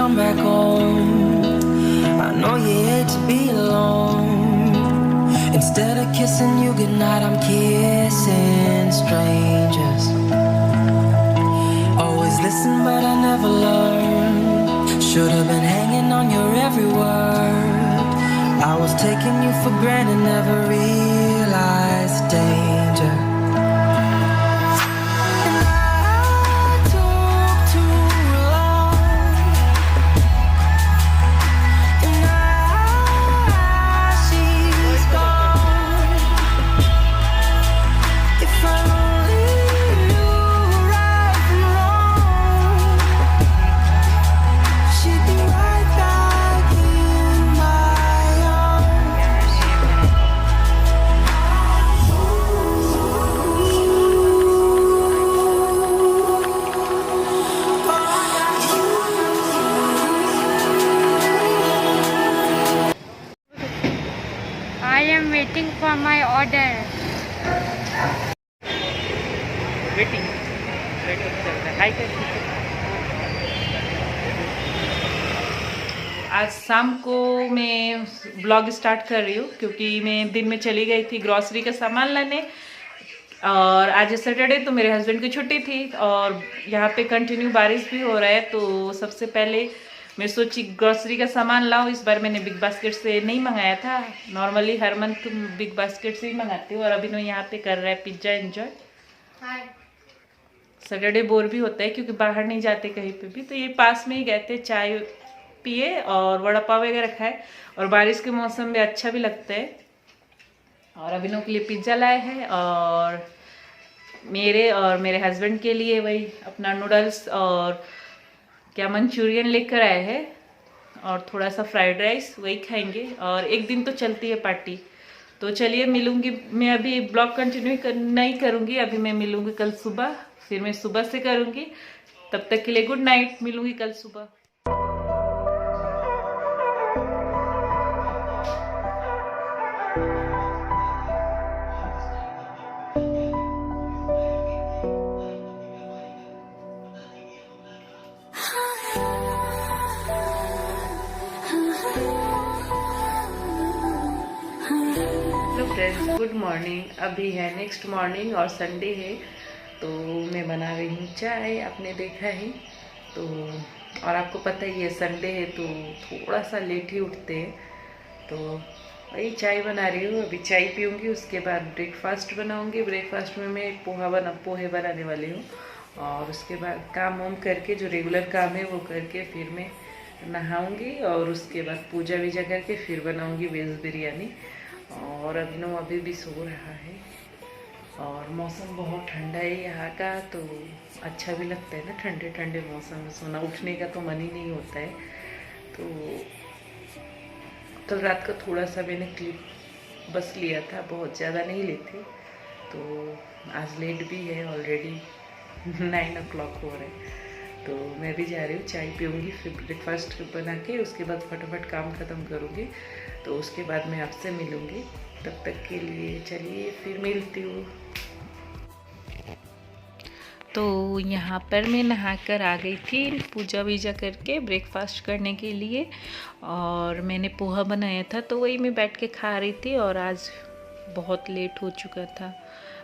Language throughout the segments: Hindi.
come back home. I know you hate to be alone. Instead of kissing you goodnight, I'm kissing strangers. Always listen, but I never learned. Should have been hanging on your every word. I was taking you for granted, never realized the danger. I am waiting for my order. Waiting हाय कर। आज शाम को मैं ब्लॉग स्टार्ट कर रही हूँ क्योंकि मैं दिन में चली गई थी ग्रॉसरी का सामान लाने और आज सैटरडे तो मेरे हस्बैंड की छुट्टी थी और यहाँ पे कंटिन्यू बारिश भी हो रहा है। तो सबसे पहले मैं सोची ग्रॉसरी का सामान लाऊं। इस बार मैंने बिग बास्केट से नहीं मंगाया था, नॉर्मली हर मंथ बिग बास्केट से ही मंगाती हूँ। और अभी तो यहाँ पे कर रहा है पिज्ज़ा एंजॉय। सैटरडे बोर भी होता है क्योंकि बाहर नहीं जाते कहीं पे भी, तो ये पास में ही गए थे, चाय पिए और वड़ा पाव वगैरह खाए और बारिश के मौसम में अच्छा भी लगता है। और अभिनव के लिए पिज्ज़ा लाए हैं और मेरे हस्बैंड के लिए वही अपना नूडल्स और क्या मंचूरियन लेकर आए हैं और थोड़ा सा फ्राइड राइस, वही खाएंगे। और एक दिन तो चलती है पार्टी। तो चलिए मिलूंगी मैं, अभी ब्लॉग कंटिन्यू नहीं करूंगी, अभी मैं मिलूंगी कल सुबह, फिर मैं सुबह से करूंगी। तब तक के लिए गुड नाइट, मिलूंगी कल सुबह। फ्रेंड्स गुड मॉर्निंग, अभी है नेक्स्ट मॉर्निंग और संडे है तो मैं बना रही हूँ चाय, आपने देखा है तो। और आपको पता ही है संडे है तो थोड़ा सा लेट ही उठते हैं, तो वही चाय बना रही हूँ। अभी चाय पीऊँगी, उसके बाद ब्रेकफास्ट बनाऊँगी। ब्रेकफास्ट में मैं पोहे बनाने वाली हूँ और उसके बाद काम वाम करके जो रेगुलर काम है वो करके फिर मैं नहाऊँगी और उसके बाद पूजा वीजा करके फिर बनाऊँगी वेज बिरयानी। और अभी भी सो रहा है और मौसम बहुत ठंडा है यहाँ का, तो अच्छा भी लगता है ना ठंडे ठंडे मौसम में सोना। उठने का तो मन ही नहीं होता है। तो कल रात का थोड़ा सा मैंने क्लिप बस लिया था, बहुत ज़्यादा नहीं लेते। तो आज लेट भी है, ऑलरेडी 9 o'clock हो रहा है। तो मैं भी जा रही हूँ, चाय पीऊँगी, फिर ब्रेकफास्ट बना के उसके बाद फटाफट काम ख़त्म करूँगी। तो उसके बाद मैं आपसे मिलूँगी, तब तक के लिए चलिए फिर मिलती हूँ। तो यहाँ पर मैं नहाकर आ गई थी पूजा वीजा करके ब्रेकफास्ट करने के लिए, और मैंने पोहा बनाया था तो वही मैं बैठ के खा रही थी। और आज बहुत लेट हो चुका था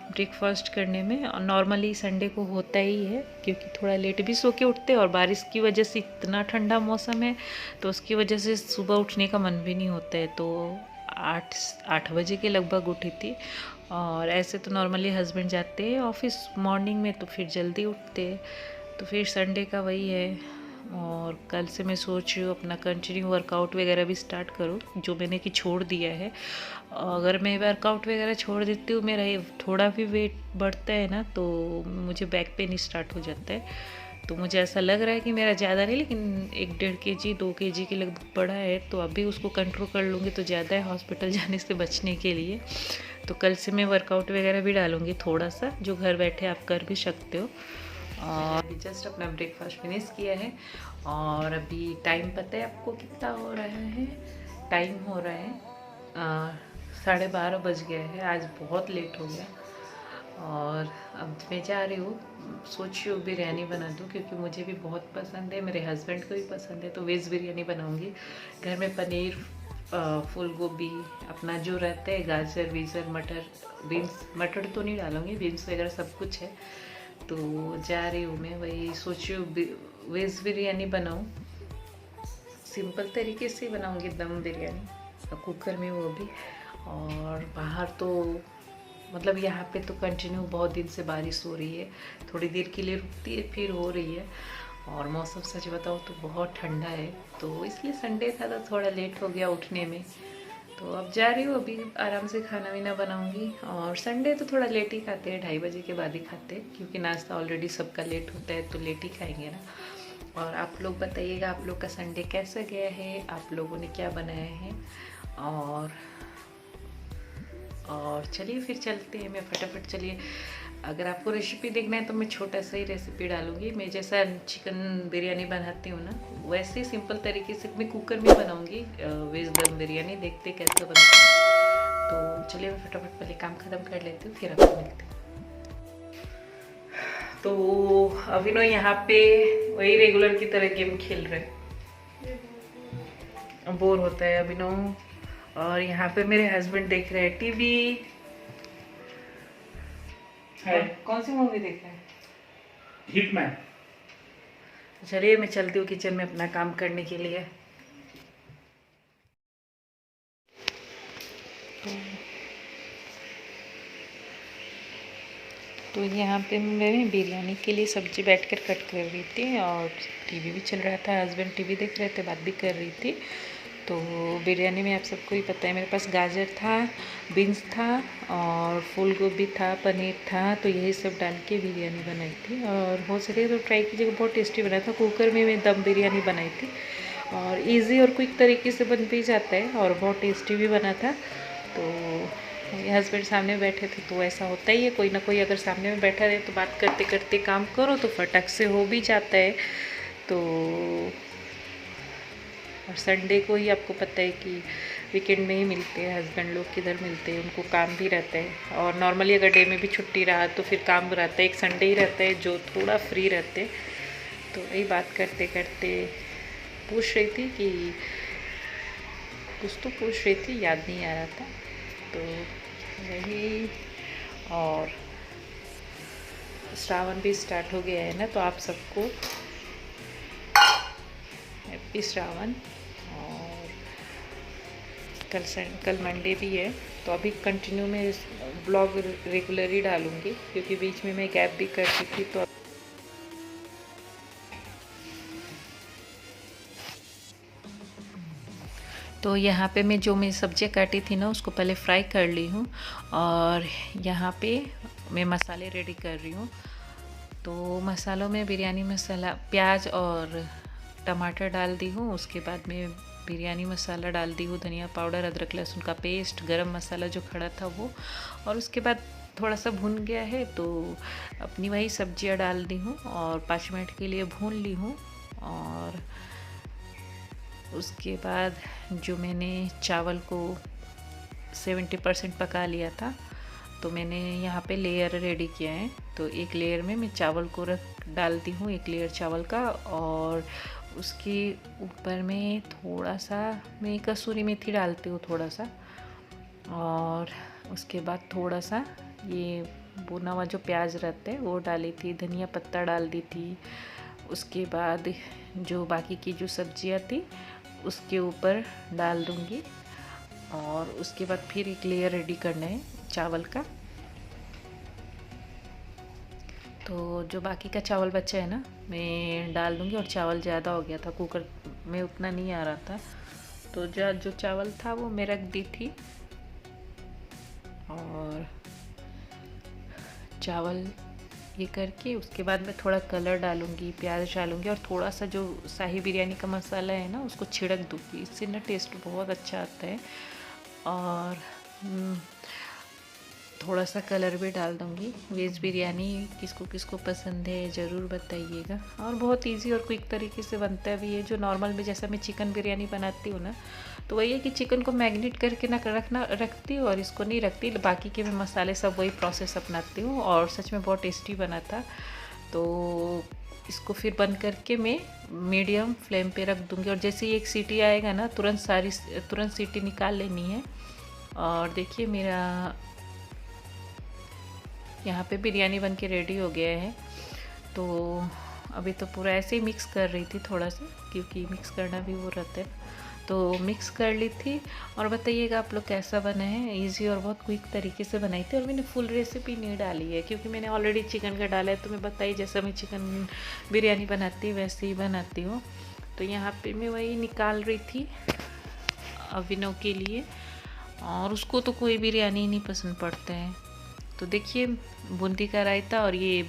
ब्रेकफास्ट करने में, और नॉर्मली संडे को होता ही है क्योंकि थोड़ा लेट भी सो के उठते, और बारिश की वजह से इतना ठंडा मौसम है तो उसकी वजह से सुबह उठने का मन भी नहीं होता है। तो 8 बजे के लगभग उठी थी। और ऐसे तो नॉर्मली हस्बैंड जाते हैं ऑफिस मॉर्निंग में तो फिर जल्दी उठते हैं, तो फिर संडे का वही है। और कल से मैं सोच रही हूँ अपना कंटिन्यू वर्कआउट वगैरह भी स्टार्ट करूँ, जो मैंने कि छोड़ दिया है। अगर मैं वर्कआउट वगैरह छोड़ देती हूँ, मेरा थोड़ा भी वेट बढ़ता है ना तो मुझे बैक पेन स्टार्ट हो जाता है। तो मुझे ऐसा लग रहा है कि मेरा ज़्यादा नहीं, लेकिन 1-1.5 kg 2 kg के लगभग बढ़ा है, तो अभी उसको कंट्रोल कर लूँगी तो ज़्यादा है हॉस्पिटल जाने से बचने के लिए। तो कल से मैं वर्कआउट वगैरह भी डालूँगी थोड़ा सा, जो घर बैठे आप कर भी सकते हो। और अभी जस्ट अपना ब्रेकफास्ट फिनिश किया है और अभी टाइम पता है आपको कितना हो रहा है? टाइम हो रहा है 12:30 बज गया है। आज बहुत लेट हो गया और अब मैं जा रही हूँ, सोच रही हूँ बिरयानी बना दूँ क्योंकि मुझे भी बहुत पसंद है, मेरे हस्बैंड को भी पसंद है। तो वेज बिरयानी बनाऊँगी। घर में पनीर, फूल गोभी, अपना जो रहता है, गाजर वीजर, मटर, बीन्स, मटर तो नहीं डालूँगी, बीन्स वगैरह सब कुछ है। तो जा रही हूँ मैं, वही सोच रही हूँ वेज बिरयानी बनाऊँ। सिंपल तरीके से बनाऊँगी दम बिरयानी कुकर में, वो भी। और बाहर तो मतलब यहाँ पे तो कंटिन्यू बहुत दिन से बारिश हो रही है, थोड़ी देर के लिए रुकती है फिर हो रही है। और मौसम सच बताओ तो बहुत ठंडा है, तो इसलिए संडे था तो थोड़ा लेट हो गया उठने में। तो अब जा रही हूँ, अभी आराम से खाना वाना बनाऊँगी। और संडे तो थोड़ा लेट ही खाते हैं, 2:30 बजे के बाद ही खाते हैं, क्योंकि नाश्ता ऑलरेडी सबका लेट होता है तो लेट ही खाएंगे ना। और आप लोग बताइएगा आप लोग का संडे कैसा गया है, आप लोगों ने क्या बनाया है। और चलिए फिर चलते हैं, मैं फटाफट, चलिए। अगर आपको रेसिपी देखना है तो मैं छोटा सा ही रेसिपी डालूंगी। मैं जैसा चिकन बिरयानी बनाती हूँ ना, वैसे ही सिंपल तरीके से मैं कुकर में बनाऊंगी वेज दम बिरयानी। देखते कैसा बनता है। तो चलिए मैं फटाफट पहले काम ख़त्म कर लेती हूँ, फिर आपको मिलती हूँ। तो अभिनव यहाँ पे वही रेगुलर की तरह गेम खेल रहे हैं, बोर होता है अभिनव। और यहाँ पे मेरे हस्बैंड देख रहे हैं टीवी है। कौन सी मूवी देख रहे हैं? हिटमैन। चलिए मैं चलती हूँ किचन में अपना काम करने के लिए। तो यहाँ पे मैं बिरयानी के लिए सब्जी बैठकर कट कर रही थी और टीवी भी चल रहा था, हस्बैंड टीवी देख रहे थे, बात भी कर रही थी। तो बिरयानी में आप सबको ही पता है मेरे पास गाजर था, बीन्स था और फूल गोभी था, पनीर था, तो यही सब डाल के बिरयानी बनाई थी। और हो सके तो ट्राई कीजिएगा, बहुत टेस्टी बना था। कुकर में मैं दम बिरयानी बनाई थी और इजी और क्विक तरीके से बन भी जाता है और बहुत टेस्टी भी बना था। तो हस्बैंड सामने बैठे थे तो ऐसा होता ही है, कोई ना कोई अगर सामने में बैठा रहे तो बात करते करते काम करो तो फटक से हो भी जाता है। तो और संडे को ही आपको पता है कि वीकेंड में ही मिलते हैं हस्बैंड लोग, किधर मिलते हैं, उनको काम भी रहता है। और नॉर्मली अगर डे में भी छुट्टी रहा तो फिर काम रहता है, एक संडे ही रहता है जो थोड़ा फ्री रहते हैं। तो यही बात करते करते पूछ रही थी कि कुछ तो पूछ रही थी, याद नहीं आ रहा था। तो यही, और श्रावण भी स्टार्ट हो गया है ना, तो आप सबको हैप्पी श्रावण। और कल मंडे भी है, तो अभी कंटिन्यू में ब्लॉग रेगुलर ही डालूँगी क्योंकि बीच में मैं गैप भी करती थी। तो यहाँ पे मैं सब्जियाँ काटी थी ना, उसको पहले फ्राई कर ली हूँ और यहाँ पे मैं मसाले रेडी कर रही हूँ। तो मसालों में बिरयानी मसाला, प्याज और टमाटर डाल दी हूँ। उसके बाद में बिरयानी मसाला डाल दी हूँ, धनिया पाउडर, अदरक लहसुन का पेस्ट, गरम मसाला जो खड़ा था वो। और उसके बाद थोड़ा सा भुन गया है तो अपनी वही सब्जियाँ डाल दी हूँ और 5 मिनट के लिए भून ली हूँ। और उसके बाद जो मैंने चावल को 70% पका लिया था, तो मैंने यहाँ पे लेयर रेडी किया है। तो एक लेयर में मैं चावल को डालती हूँ, एक लेयर चावल का, और उसके ऊपर में थोड़ा सा मैं कसूरी मेथी डालती हूँ थोड़ा सा। और उसके बाद थोड़ा सा ये भुना हुआ जो प्याज रहता है वो डाली थी, धनिया पत्ता डाल दी थी। उसके बाद जो बाकी की जो सब्जियाँ थी उसके ऊपर डाल दूँगी। और उसके बाद फिर एक लेयर रेडी करना है चावल का। तो जो बाकी का चावल बचा है ना मैं डाल दूँगी। और चावल ज़्यादा हो गया था, कुकर में उतना नहीं आ रहा था, तो जो चावल था वो मैं रख दी थी। और चावल ये करके उसके बाद मैं थोड़ा कलर डालूँगी, प्याज डालूँगी और थोड़ा सा जो शाही बिरयानी का मसाला है ना उसको छिड़क दूँगी। इससे ना टेस्ट बहुत अच्छा आता है। और थोड़ा सा कलर भी डाल दूँगी। वेज बिरयानी किसको किसको पसंद है ज़रूर बताइएगा। और बहुत इजी और क्विक तरीके से बनता भी है। जो नॉर्मल में जैसा मैं चिकन बिरयानी बनाती हूँ ना, तो वही है कि चिकन को मैरिनेट करके ना रखती हूँ और इसको नहीं रखती। बाकी के मैं मसाले सब वही प्रोसेस अपनाती हूँ और सच में बहुत टेस्टी बना था। तो इसको फिर बंद करके मैं मीडियम फ्लेम पे रख दूँगी और जैसे ही एक सीटी आएगा ना, तुरंत सीटी निकाल लेनी है। और देखिए मेरा यहाँ पे बिरयानी बन के रेडी हो गया है। तो अभी तो पूरा ऐसे ही मिक्स कर रही थी थोड़ा सा, क्योंकि मिक्स करना भी वो रहता है। तो मिक्स कर ली थी और बताइएगा आप लोग कैसा बना है। इजी और बहुत क्विक तरीके से बनाई थी और मैंने फुल रेसिपी नहीं डाली है क्योंकि मैंने ऑलरेडी चिकन का डाला है। तो मैं बताइए जैसा मैं चिकन बिरयानी बनाती हूँ वैसे ही बनाती हूँ। तो यहाँ पे मैं वही निकाल रही थी अविनो के लिए, और उसको तो कोई बिरयानी नहीं पसंद पड़ता है। तो देखिए बूंदी का रायता और ये